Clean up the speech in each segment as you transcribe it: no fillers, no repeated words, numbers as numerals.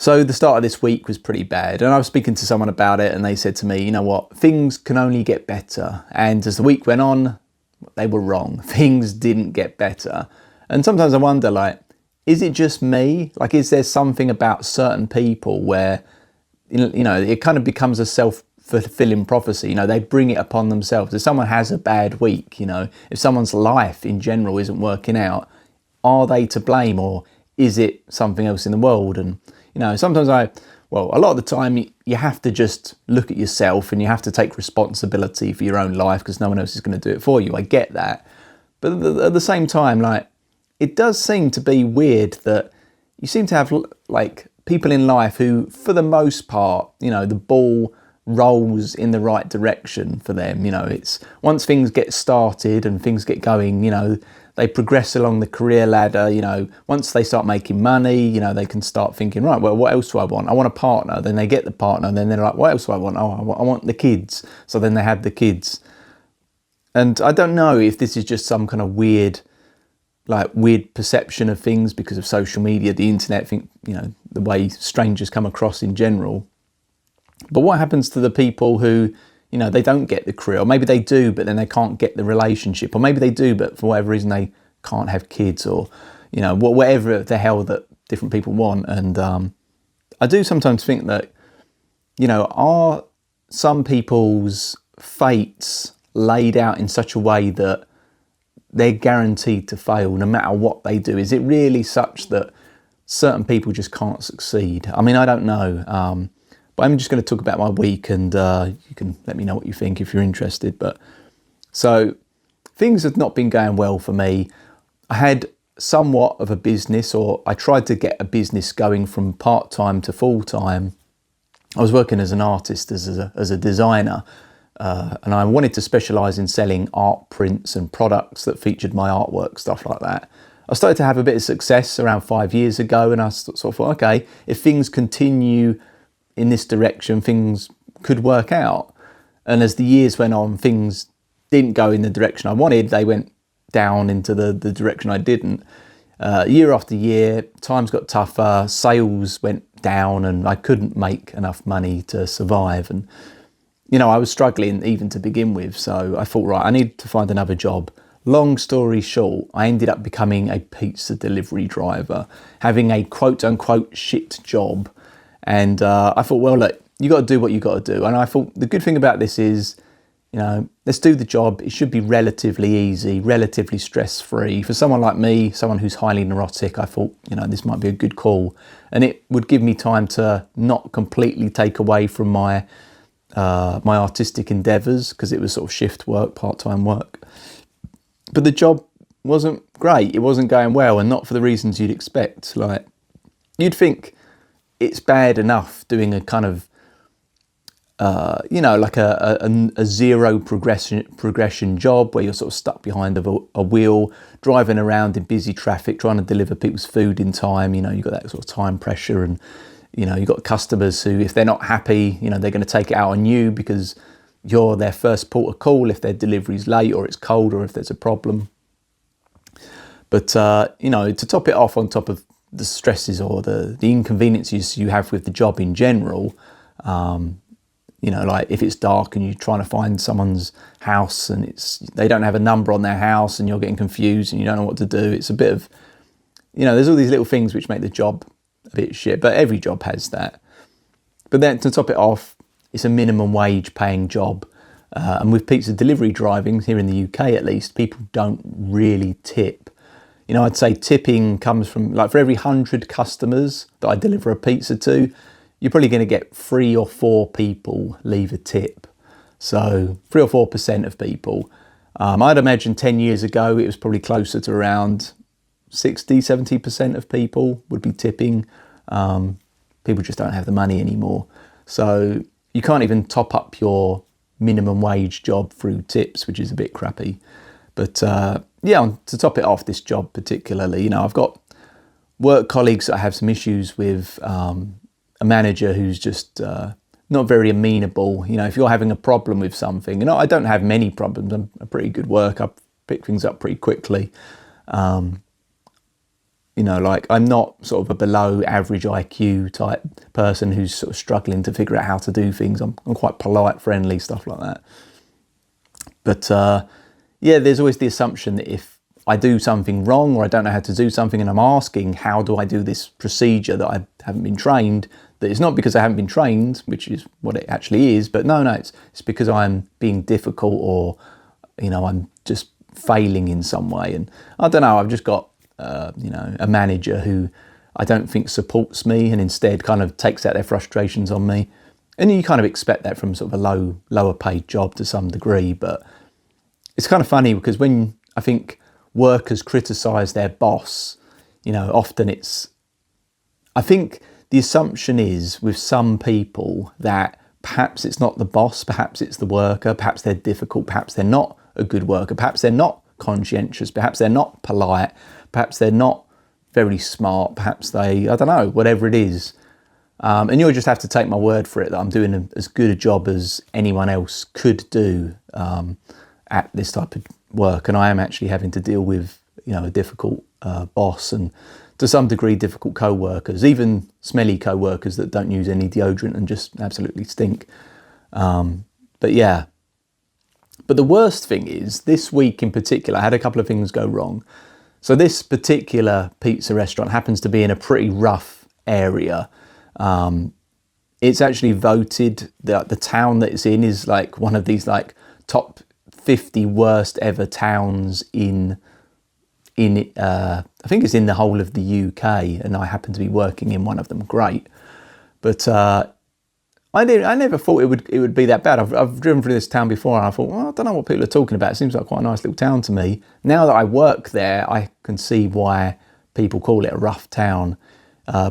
So the start of this week was pretty bad, and I was speaking to someone about it, and they said to me, you know what, things can only get better. And as the week went on, they were wrong. Things didn't get better. And sometimes I wonder, like, is it just me? Like, is there something about certain people where, you know, it kind of becomes a self-fulfilling prophecy? You know, they bring it upon themselves. If someone has a bad week, you know, if someone's life in general isn't working out, are they to blame, or is it something else in the world? And you know, sometimes a lot of the time you have to just look at yourself and you have to take responsibility for your own life because no one else is going to do it for you. I get that. But at the same time, like, it does seem to be weird that you seem to have like people in life who, for the most part, you know, the ball rolls in the right direction for them. You know, it's once things get started and things get going, you know, they progress along the career ladder. You know, once they start making money, you know, they can start thinking, right, well, what else do I want? I want a partner. Then they get the partner, and then they're like, what else do I want? Oh, I want the kids. So then they have the kids. And I don't know if this is just some kind of weird perception of things because of social media, the internet, you know, the way strangers come across in general. But what happens to the people who, you know, they don't get the career, or maybe they do, but then they can't get the relationship, or maybe they do, but for whatever reason they can't have kids, or, you know, whatever the hell that different people want. And I do sometimes think that, you know, are some people's fates laid out in such a way that they're guaranteed to fail no matter what they do? Is it really such that certain people just can't succeed? I mean, I don't know. But I'm just going to talk about my week, and you can let me know what you think if you're interested. But so things have not been going well for me. I had somewhat of a business, or I tried to get a business going from part-time to full-time. I was working as an artist, as a designer, and I wanted to specialise in selling art prints and products that featured my artwork, stuff like that. I started to have a bit of success around 5 years ago, and I sort of thought, okay, if things continue in this direction, things could work out. And as the years went on, things didn't go in the direction I wanted. They went down into the direction I didn't. Year after year, times got tougher, sales went down, and I couldn't make enough money to survive. And, you know, I was struggling even to begin with. So I thought, right, I need to find another job. Long story short, I ended up becoming a pizza delivery driver, having a quote unquote shit job. And I thought, well, look, you got to do what you got to do. And I thought the good thing about this is, you know, let's do the job. It should be relatively easy, relatively stress-free. For someone like me, someone who's highly neurotic, I thought, you know, this might be a good call. And it would give me time to not completely take away from my my artistic endeavours, because it was sort of shift work, part-time work. But the job wasn't great. It wasn't going well, and not for the reasons you'd expect. Like, you'd think it's bad enough doing a kind of, you know, like a zero progression job where you're sort of stuck behind a wheel, driving around in busy traffic, trying to deliver people's food in time. You know, you've got that sort of time pressure, and, you know, you've got customers who, if they're not happy, you know, they're going to take it out on you because you're their first port of call if their delivery's late, or it's cold, or if there's a problem. But, you know, to top it off, on top of the stresses or the inconveniences you have with the job in general, you know, like if it's dark and you're trying to find someone's house and they don't have a number on their house and you're getting confused and you don't know what to do. It's a bit of, you know, there's all these little things which make the job a bit shit, but every job has that. But then to top it off, it's a minimum wage paying job. And with pizza delivery driving, here in the UK at least, people don't really tip. You know, I'd say tipping comes from, like, for every 100 customers that I deliver a pizza to, you're probably going to get 3 or 4 people leave a tip. So 3 or 4% of people. I'd imagine 10 years ago, it was probably closer to around 60, 70% of people would be tipping. People just don't have the money anymore. So you can't even top up your minimum wage job through tips, which is a bit crappy. But yeah, to top it off, this job particularly, you know, I've got work colleagues that I have some issues with, a manager who's just not very amenable. You know, if you're having a problem with something, you know, I don't have many problems. I'm a pretty good worker. I pick things up pretty quickly. You You know, like I'm not sort of a below average IQ type person who's sort of struggling to figure out how to do things. I'm quite polite, friendly, stuff like that. But yeah, there's always the assumption that if I do something wrong or I don't know how to do something and I'm asking, how do I do this procedure that I haven't been trained, that it's not because I haven't been trained, which is what it actually is, but no, it's because I'm being difficult or, you know, I'm just failing in some way. And I don't know, I've just got, you know, a manager who I don't think supports me and instead kind of takes out their frustrations on me. And you kind of expect that from sort of a lower paid job to some degree, but it's kind of funny because when I think workers criticise their boss, you know, often I think the assumption is with some people that perhaps it's not the boss, perhaps it's the worker, perhaps they're difficult, perhaps they're not a good worker, perhaps they're not conscientious, perhaps they're not polite, perhaps they're not very smart, perhaps I don't know, whatever it is. And you'll just have to take my word for it that I'm doing as good a job as anyone else could do at this type of work. And I am actually having to deal with, you know, a difficult boss and to some degree difficult co-workers, even smelly co-workers that don't use any deodorant and just absolutely stink. But yeah. But the worst thing is, this week in particular, I had a couple of things go wrong. So this particular pizza restaurant happens to be in a pretty rough area. It's actually voted that the town that it's in is like one of these like top 50 worst ever towns in I think it's in the whole of the UK, and I happen to be working in one of them. Great, but I never thought it would be that bad. I've driven through this town before, and I thought, well, I don't know what people are talking about. It seems like quite a nice little town to me. Now that I work there, I can see why people call it a rough town.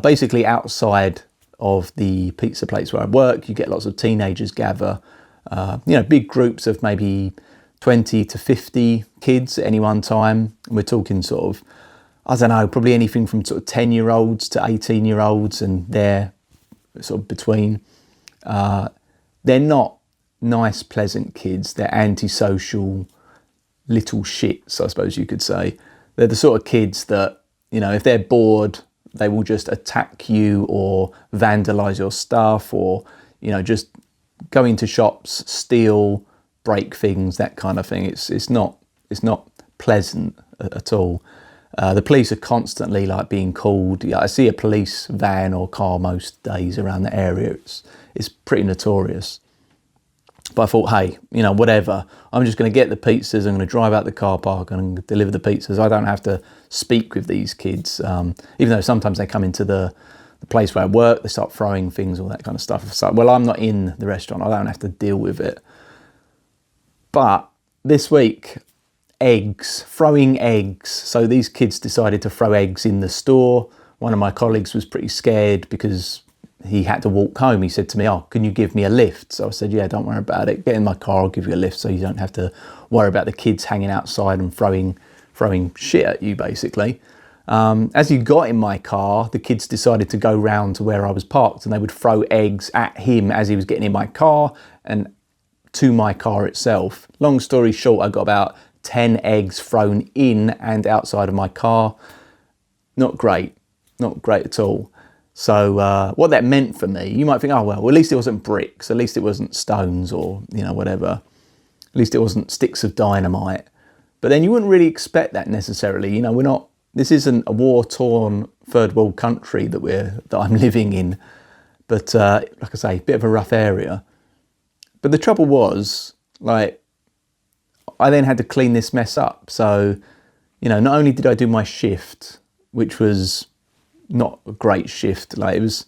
Basically, outside of the pizza place where I work, you get lots of teenagers gather. You know, big groups of maybe 20 to 50 kids at any one time. And we're talking sort of, I don't know, probably anything from sort of 10-year-olds to 18-year-olds and they're sort of between. They're not nice, pleasant kids. They're antisocial little shits, I suppose you could say. They're the sort of kids that, you know, if they're bored, they will just attack you or vandalise your stuff or, you know, just go into shops, steal, break things, that kind of thing. It's not pleasant at all. The police are constantly like being called. Yeah, I see a police van or car most days around the area. It's pretty notorious. But I thought, hey, you know, whatever. I'm just going to get the pizzas. I'm going to drive out the car park and deliver the pizzas. I don't have to speak with these kids, even though sometimes they come into the place where I work. They start throwing things, all that kind of stuff. It's like, well, I'm not in the restaurant. I don't have to deal with it. But this week, throwing eggs. So these kids decided to throw eggs in the store. One of my colleagues was pretty scared because he had to walk home. He said to me, oh, can you give me a lift? So I said, yeah, don't worry about it. Get in my car, I'll give you a lift so you don't have to worry about the kids hanging outside and throwing shit at you, basically. As you got in my car, the kids decided to go round to where I was parked and they would throw eggs at him as he was getting in my car and to my car itself. Long story short, I got about 10 eggs thrown in and outside of my car. Not great at all. So what that meant for me, you might think, oh, well, at least it wasn't bricks, at least it wasn't stones or, you know, whatever. At least it wasn't sticks of dynamite. But then you wouldn't really expect that necessarily. You know, this isn't a war-torn third world country that I'm living in. But like I say, a bit of a rough area. But the trouble was, like, I then had to clean this mess up. So, you know, not only did I do my shift, which was not a great shift, like it was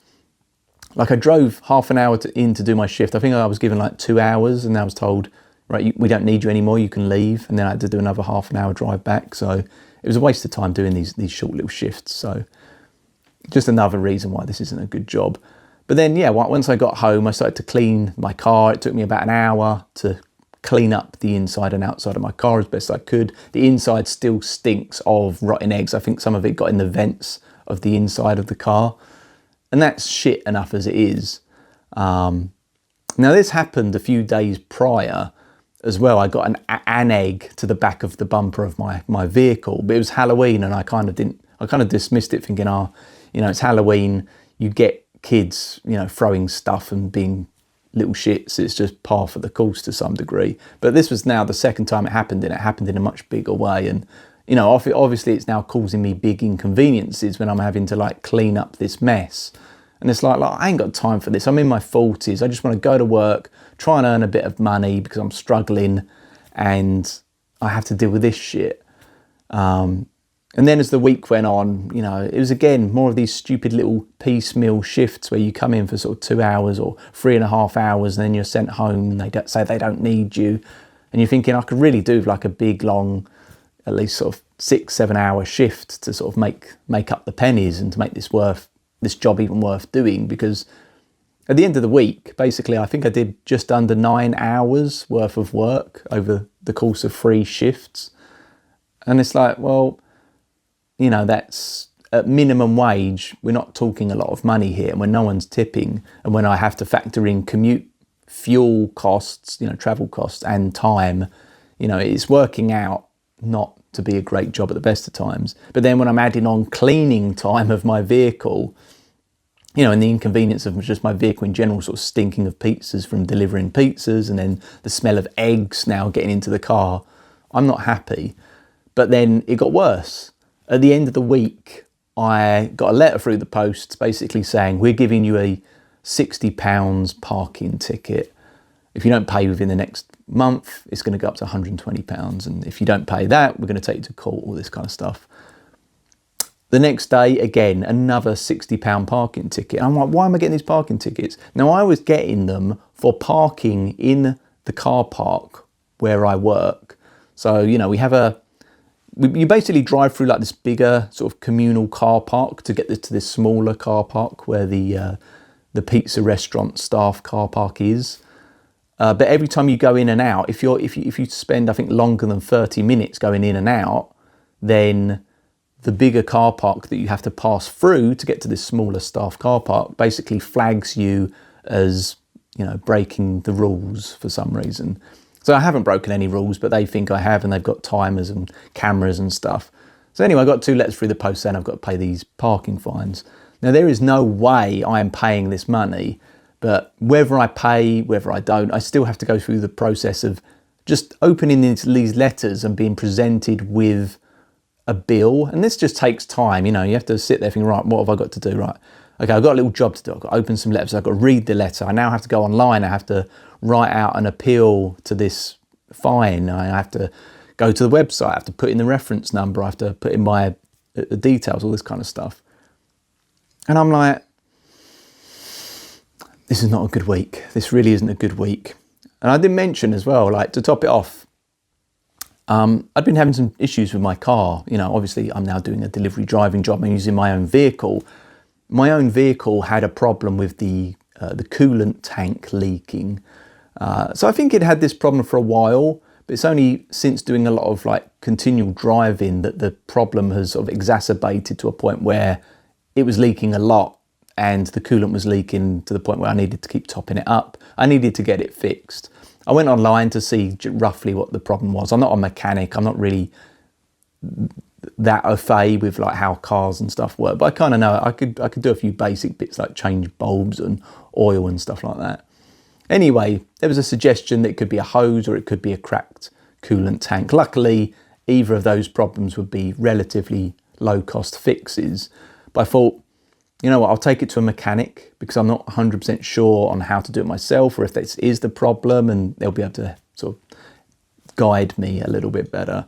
like I drove half an hour in to do my shift. I think I was given like 2 hours and I was told, right, we don't need you anymore, you can leave. And then I had to do another half an hour drive back. So it was a waste of time doing these short little shifts. So just another reason why this isn't a good job. But then, yeah, once I got home, I started to clean my car. It took me about an hour to clean up the inside and outside of my car as best I could. The inside still stinks of rotten eggs. I think some of it got in the vents of the inside of the car. And that's shit enough as it is. Now, this happened a few days prior as well. I got an egg to the back of the bumper of my vehicle. But it was Halloween and I I kind of dismissed it thinking, it's Halloween, you get kids, throwing stuff and being little shits. It's just par for the course to some degree. But this was now the second time it happened, and it happened in a much bigger way. And, obviously it's now causing me big inconveniences when I'm having to like clean up this mess. And it's like, I ain't got time for this. I'm in my 40s. I just want to go to work, try and earn a bit of money because I'm struggling and I have to deal with this shit. And then as the week went on, it was again more of these stupid little piecemeal shifts where you come in for sort of 2 hours or 3.5 hours and then you're sent home and they say they don't need you. And you're thinking, I could really do like a big, long, at least sort of 6-7 hour shift to sort of make up the pennies and to make this job even worth doing. Because at the end of the week, basically, I think I did just under 9 hours worth of work over the course of 3 shifts. And it's like, well, that's at minimum wage. We're not talking a lot of money here. And when no one's tipping and when I have to factor in commute, fuel costs, travel costs and time, it's working out not to be a great job at the best of times. But then when I'm adding on cleaning time of my vehicle, and the inconvenience of just my vehicle in general sort of stinking of pizzas from delivering pizzas and then the smell of eggs now getting into the car, I'm not happy. But then it got worse. At the end of the week, I got a letter through the post basically saying, we're giving you a £60 parking ticket. If you don't pay within the next month, it's going to go up to £120. And if you don't pay that, we're going to take you to court, all this kind of stuff. The next day, again, another £60 parking ticket. I'm like, why am I getting these parking tickets? Now, I was getting them for parking in the car park where I work. So, we have you basically drive through like this bigger sort of communal car park to get to this smaller car park where the pizza restaurant staff car park is. But every time you go in and out, if you spend, I think, longer than 30 minutes going in and out, then the bigger car park that you have to pass through to get to this smaller staff car park basically flags you as, breaking the rules for some reason. So I haven't broken any rules, but they think I have, and they've got timers and cameras and stuff. So anyway, I got 2 letters through the post saying I've got to pay these parking fines. Now, there is no way I am paying this money, but whether I pay, whether I don't, I still have to go through the process of just opening these letters and being presented with a bill. And this just takes time. You have to sit there thinking, right, what have I got to do? Right. Okay, I've got a little job to do. I've got to open some letters. I've got to read the letter. I now have to go online. I have to write out an appeal to this fine. I have to go to the website. I have to put in the reference number. I have to put in my details, all this kind of stuff. And I'm like, this is not a good week. This really isn't a good week. And I did mention as well, like to top it off, I'd been having some issues with my car. Obviously I'm now doing a delivery driving job. I'm using my own vehicle. My own vehicle had a problem with the coolant tank leaking. So I think it had this problem for a while, but it's only since doing a lot of like continual driving that the problem has sort of exacerbated to a point where it was leaking a lot and the coolant was leaking to the point where I needed to keep topping it up. I needed to get it fixed. I went online to see roughly what the problem was. I'm not a mechanic. I'm not really that au fait with like how cars and stuff work, but I kind of know I could do a few basic bits like change bulbs and oil and stuff like that. Anyway, there was a suggestion that it could be a hose or it could be a cracked coolant tank. Luckily, either of those problems would be relatively low cost fixes. But I thought, you know what, I'll take it to a mechanic because I'm not 100% sure on how to do it myself or if this is the problem, and they'll be able to sort of guide me a little bit better.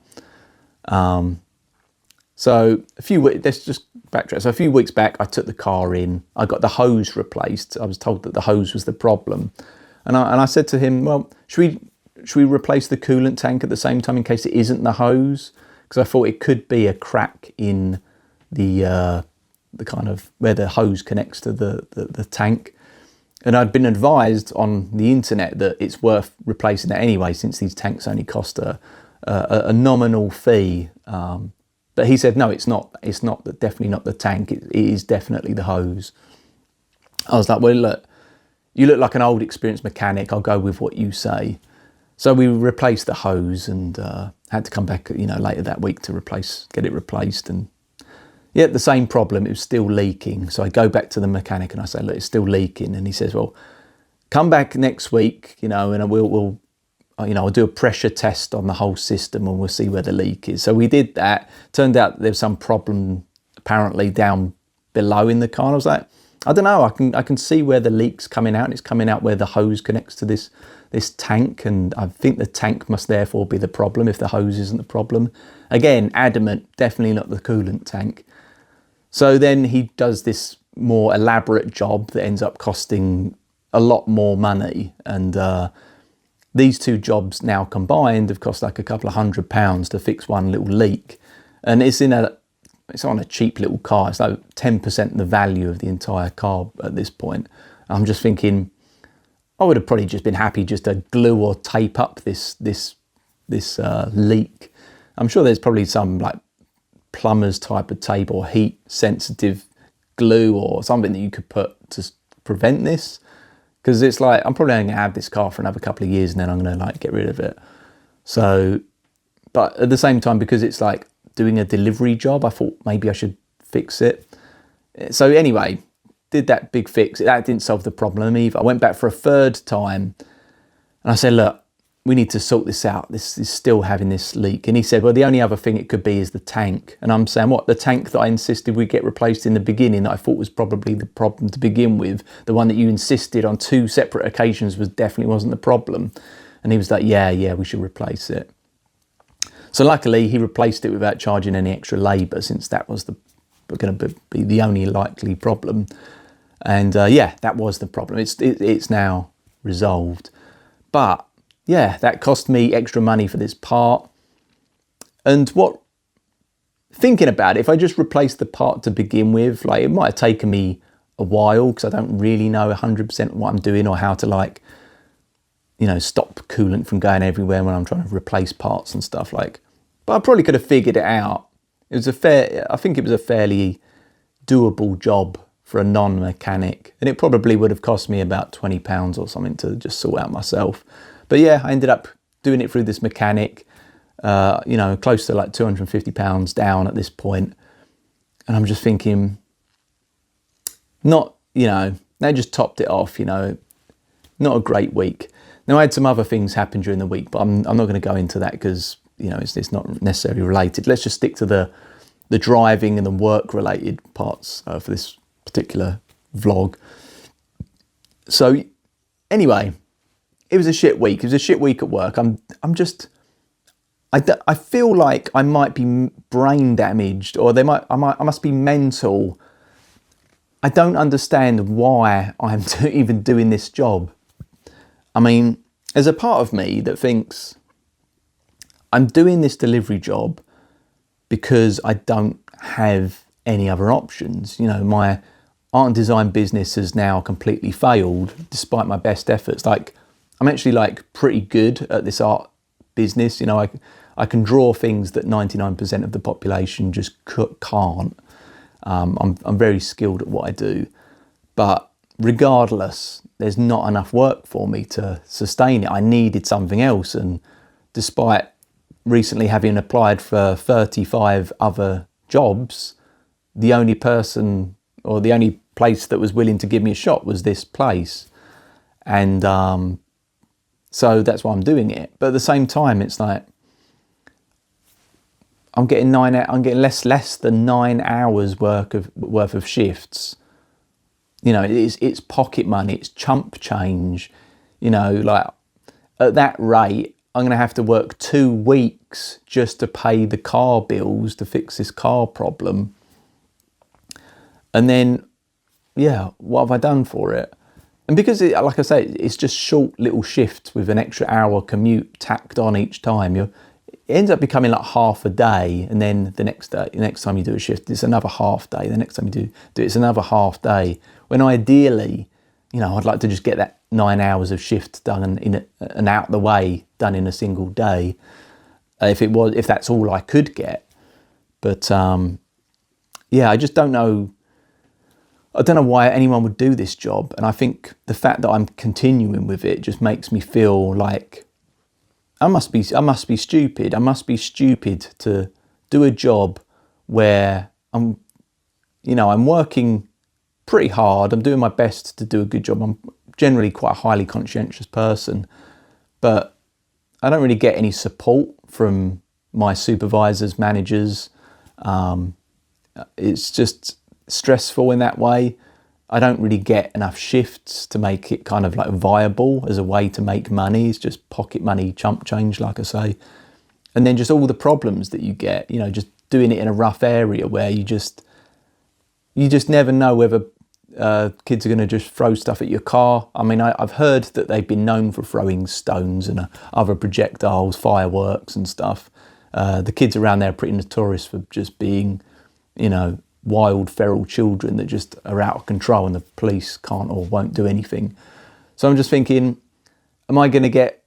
So let's just backtrack. So a few weeks back, I took the car in. I got the hose replaced. I was told that the hose was the problem. And I said to him, well, should we replace the coolant tank at the same time in case it isn't the hose? Because I thought it could be a crack in the kind of where the hose connects to the tank. And I'd been advised on the internet that it's worth replacing that anyway, since these tanks only cost a nominal fee. But he said, no, it's not. It's not definitely not the tank. It is definitely the hose. I was like, well, look, you look like an old experienced mechanic. I'll go with what you say. So we replaced the hose and had to come back, later that week to get it replaced. And Yeah, the same problem, it was still leaking. So I go back to the mechanic and I say, look, it's still leaking. And he says, well, come back next week, and I'll do a pressure test on the whole system and we'll see where the leak is. So we did that. Turned out there was some problem apparently down below in the car. And I was like, I don't know, I can see where the leak's coming out. And it's coming out where the hose connects to this tank, and I think the tank must therefore be the problem if the hose isn't the problem. Again, adamant, definitely not the coolant tank. So then he does this more elaborate job that ends up costing a lot more money. And these two jobs now combined have cost like a couple of £100 to fix one little leak. And it's on a cheap little car. It's like 10% the value of the entire car at this point. I'm just thinking, I would have probably just been happy just to glue or tape up this leak. I'm sure there's probably some like plumber's type of tape or heat sensitive glue or something that you could put to prevent this, because it's like I'm probably only going to have this car for another couple of years and then I'm going to like get rid of it. So, but at the same time, because it's like doing a delivery job, I thought maybe I should fix it. So anyway, did that big fix. That didn't solve the problem either. I went back for a third time and I said, look, we need to sort this out. This is still having this leak. And he said, well, the only other thing it could be is the tank. And I'm saying, what, the tank that I insisted we get replaced in the beginning, that I thought was probably the problem to begin with, the one that you insisted on 2 separate occasions definitely wasn't the problem. And he was like, yeah, we should replace it. So luckily he replaced it without charging any extra labour, since that was going to be the only likely problem. And yeah, that was the problem. It's now resolved. But yeah, that cost me extra money for this part. And thinking about it, if I just replaced the part to begin with, like it might have taken me a while, because I don't really know 100% what I'm doing or how to like, stop coolant from going everywhere when I'm trying to replace parts and stuff like. But I probably could have figured it out. I think it was a fairly doable job for a non-mechanic, and it probably would have cost me about £20 or something to just sort out myself. But yeah, I ended up doing it through this mechanic, close to like £250 down at this point. And I'm just thinking, they just topped it off, not a great week. Now I had some other things happen during the week, but I'm not going to go into that because, it's not necessarily related. Let's just stick to the driving and the work related parts for this particular vlog. So anyway, it was a shit week. It was a shit week at work. I feel like I might be brain damaged, or I must be mental. I don't understand why I'm even doing this job. I mean, there's a part of me that thinks I'm doing this delivery job because I don't have any other options. My art and design business has now completely failed despite my best efforts. Like, I'm actually like pretty good at this art business. I can draw things that 99% of the population just can't. I'm very skilled at what I do, but regardless, there's not enough work for me to sustain it. I needed something else, and despite recently having applied for 35 other jobs, the only person or the only place that was willing to give me a shot was this place. And so that's why I'm doing it. But at the same time, it's like I'm getting less than 9 hours worth of shifts. It's pocket money, it's chump change. Like at that rate, I'm going to have to work 2 weeks just to pay the car bills to fix this car problem. And then, yeah, what have I done for it? And because, like I say, it's just short little shifts with an extra hour commute tacked on each time, it ends up becoming like half a day. And then the next time you do a shift, it's another half day. The next time you do it's another half day. When ideally, I'd like to just get that 9 hours of shift done and out the way, done in a single day, if that's all I could get. But yeah, I just don't know. I don't know why anyone would do this job. And I think the fact that I'm continuing with it just makes me feel like I must be stupid. I must be stupid to do a job where I'm I'm working pretty hard. I'm doing my best to do a good job. I'm generally quite a highly conscientious person, but I don't really get any support from my supervisors, managers. It's just stressful in that way. I don't really get enough shifts to make it kind of like viable as a way to make money. It's just pocket money, chump change, like I say. And then just all the problems that you get, just doing it in a rough area where you just never know whether kids are going to just throw stuff at your car. I mean, I've heard that they've been known for throwing stones and other projectiles, fireworks and stuff. The kids around there are pretty notorious for just being, wild, feral children that just are out of control and the police can't or won't do anything. So I'm just thinking, am I going to get,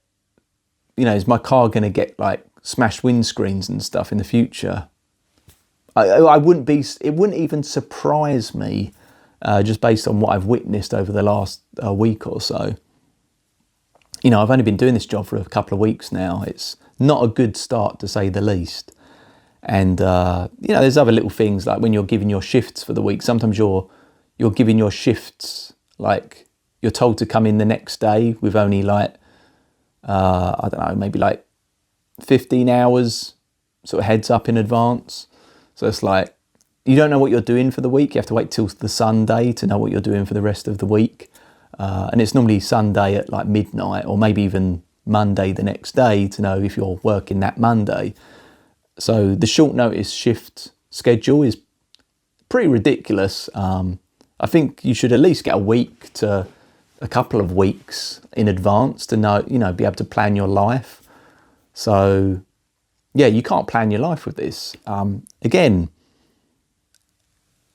is my car going to get like smashed windscreens and stuff in the future? I wouldn't be, it wouldn't even surprise me just based on what I've witnessed over the last week or so. I've only been doing this job for a couple of weeks now. It's not a good start, to say the least. And, there's other little things like when you're giving your shifts for the week, sometimes you're giving your shifts, like you're told to come in the next day with only like, I don't know, maybe like 15 hours sort of heads up in advance. So it's like, you don't know what you're doing for the week. You have to wait till the Sunday to know what you're doing for the rest of the week. And it's normally Sunday at like midnight or maybe even Monday the next day to know if you're working that Monday. So the short notice shift schedule is pretty ridiculous. I think you should at least get a week to a couple of weeks in advance to know, be able to plan your life. So yeah, you can't plan your life with this. Again,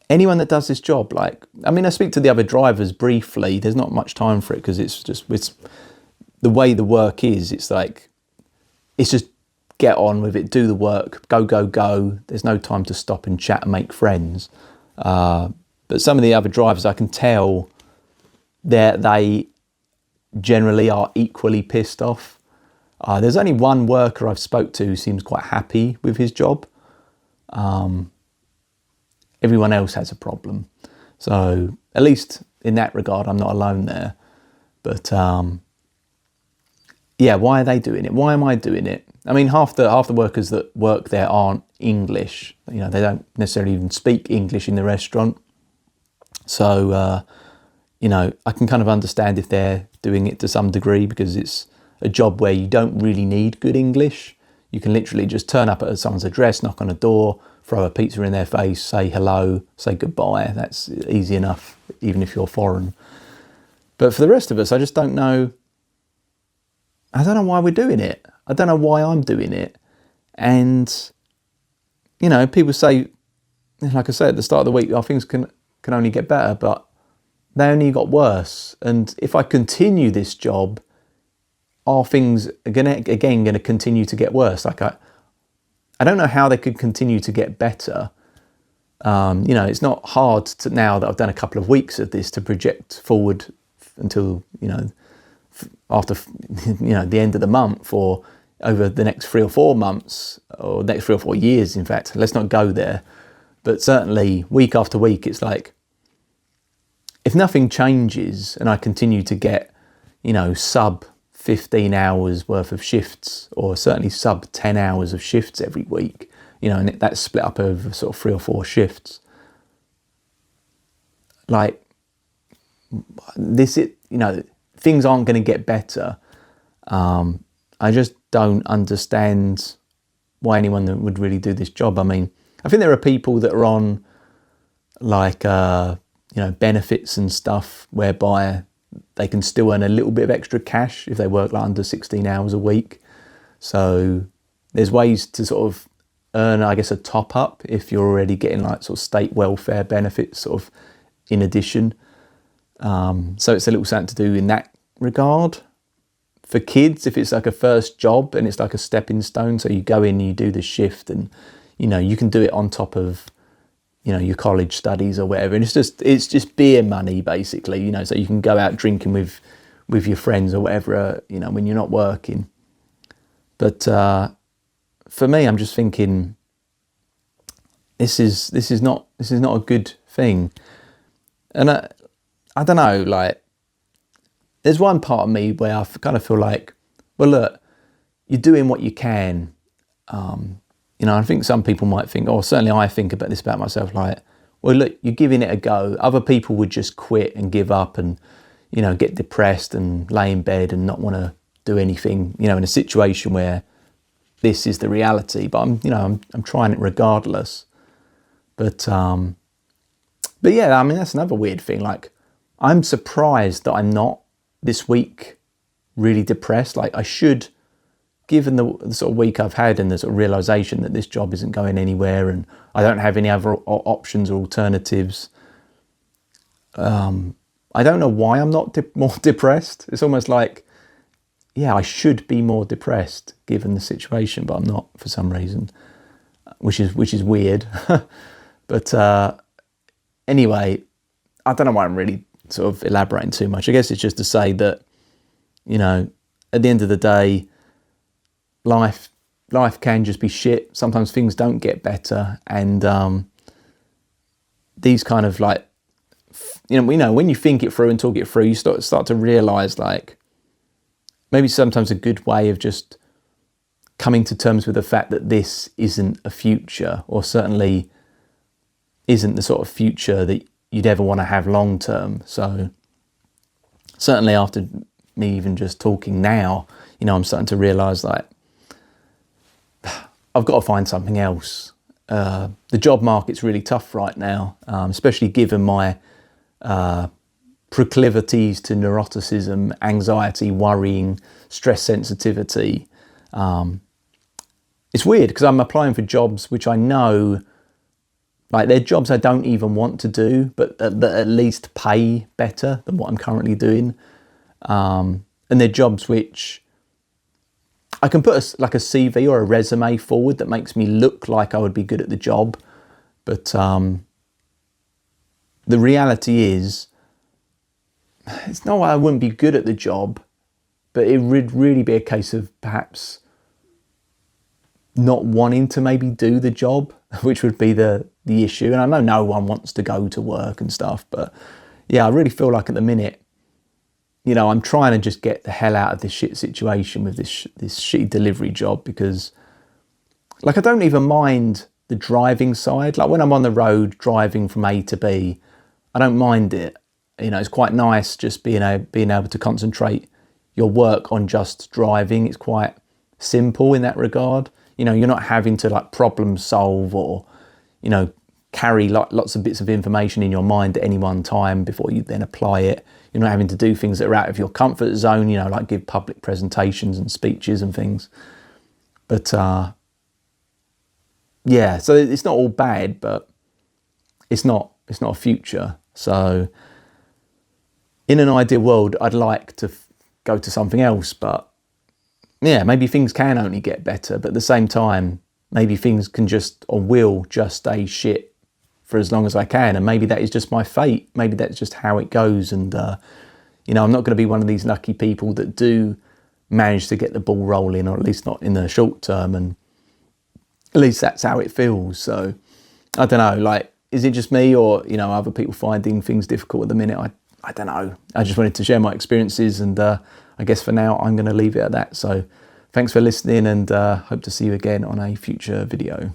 anyone that does this job, I speak to the other drivers briefly. There's not much time for it because it's the way the work is. It's just get on with it, do the work, go. There's no time to stop and chat and make friends. But some of the other drivers, I can tell they generally are equally pissed off. There's only one worker I've spoke to who seems quite happy with his job. Everyone else has a problem. So at least in that regard, I'm not alone there. But yeah, why are they doing it? Why am I doing it? I mean, half the workers that work there aren't English. They don't necessarily even speak English in the restaurant. So, I can kind of understand if they're doing it to some degree because it's a job where you don't really need good English. You can literally just turn up at someone's address, knock on a door, throw a pizza in their face, say hello, say goodbye. That's easy enough, even if you're foreign. But for the rest of us, I just don't know. I don't know why we're doing it. I don't know why I'm doing it. And, people say, like I said at the start of the week, things can only get better, but they only got worse. And if I continue this job, are things going to continue to get worse? I don't know how they could continue to get better. It's not hard to, now that I've done a couple of weeks of this, to project forward until, after, the end of the month or over the next 3 or 4 months or next 3 or 4 years, in fact. Let's not go there. But certainly week after week, it's like, if nothing changes and I continue to get, sub 15 hours worth of shifts or certainly sub 10 hours of shifts every week, and that's split up over sort of 3 or 4 shifts. Like this, things aren't going to get better. I just don't understand why anyone would really do this job. I mean, I think there are people that are on benefits and stuff whereby they can still earn a little bit of extra cash if they work under 16 hours a week. So there's ways to sort of earn, I guess, a top up if you're already getting sort of state welfare benefits sort of in addition. So it's a little something to do in that regard. For kids, if it's like a first job and it's like a stepping stone, so you go in and you do the shift and, you can do it on top of, your college studies or whatever. And it's just beer money basically, so you can go out drinking with your friends or whatever, when you're not working. But for me, I'm just thinking, this is not a good thing. And I don't know, like, there's one part of me where I kind of feel like, well, look, you're doing what you can. You know, I think some people might think, or certainly I think about this about myself, like, well, look, you're giving it a go. Other people would just quit and give up and, you know, get depressed and lay in bed and not want to do anything, you know, in a situation where this is the reality. But I'm trying it regardless. But yeah, I mean, that's another weird thing. Like, I'm surprised that I'm not this week really depressed. Like, I should, given the sort of week I've had and the sort of realization that this job isn't going anywhere and I don't have any other options or alternatives. I don't know why I'm not more depressed. It's almost like, yeah, I should be more depressed given the situation, but I'm not for some reason, which is weird. But anyway, I don't know why I'm really sort of elaborating too much. I guess it's just to say that, you know, at the end of the day, life can just be shit. Sometimes things don't get better, and these kind of, like, you know, when you think it through and talk it through, you start to realise, like, maybe sometimes a good way of just coming to terms with the fact that this isn't a future, or certainly isn't the sort of future that you'd ever want to have long term. So certainly after me even just talking now, you know, I'm starting to realise, like, I've got to find something else. The job market's really tough right now, especially given my proclivities to neuroticism, anxiety, worrying, stress sensitivity. It's weird because I'm applying for jobs which I know, like, they're jobs I don't even want to do, but that at least pay better than what I'm currently doing. And they're jobs which I can put a CV or a resume forward that makes me look like I would be good at the job. But the reality is, it's not why I wouldn't be good at the job, but it would really be a case of perhaps not wanting to maybe do the job, which would be the issue. And I know no one wants to go to work and stuff, but yeah, I really feel like at the minute, you know, I'm trying to just get the hell out of this shit situation with this shitty delivery job, because, like, I don't even mind the driving side. Like, when I'm on the road driving from A to B, I don't mind it. You know, it's quite nice just being able to concentrate your work on just driving. It's quite simple in that regard. You know, you're not having to, like, problem solve or, you know, carry lots of bits of information in your mind at any one time before you then apply it. You're not having to do things that are out of your comfort zone, you know, like give public presentations and speeches and things. But yeah, so it's not all bad, but it's not a future. So in an ideal world, I'd like to go to something else, but yeah, maybe things can only get better, but at the same time, maybe things can just, or will just, stay shit for as long as I can, and maybe that is just my fate. Maybe that's just how it goes, and you know, I'm not going to be one of these lucky people that do manage to get the ball rolling, or at least not in the short term, and at least that's how it feels. So I don't know, like, is it just me, or, you know, other people finding things difficult at the minute? I don't know. I just wanted to share my experiences, and I guess for now I'm going to leave it at that. So thanks for listening, and hope to see you again on a future video.